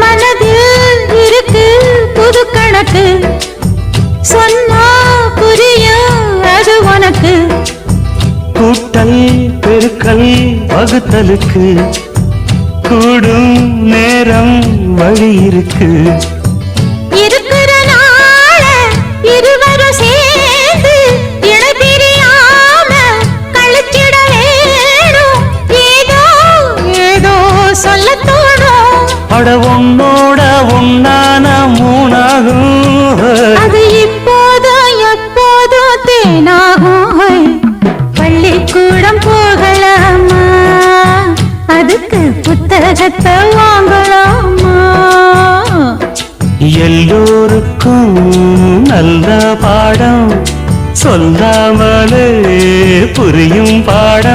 மனதில் இருக்கு புது கணக்கு சொன்னா புரியும் அது உனக்கு கூட்டல் பெருக்கல் வகுத்தலுக்கு கூடும் நேரம் வழி இருக்கு இருக்கிற நாள இருவரும் சேர்ந்து இணை பிரியாம கழிச்சிட வேணும் ஏதோ ஏதோ சொல்ல தோணும் அட உன்னோட உன்னான மூணாகும் அது இப்போதும் எப்போதும் தேனாகும் பள்ளிக்கூடம் போகலாமா அதுக்கு புத்தகத்தை வாங்கலாமா எல்லோருக்கும் நல்ல பாடம் சொல்லாமலே புரியும் பாடம்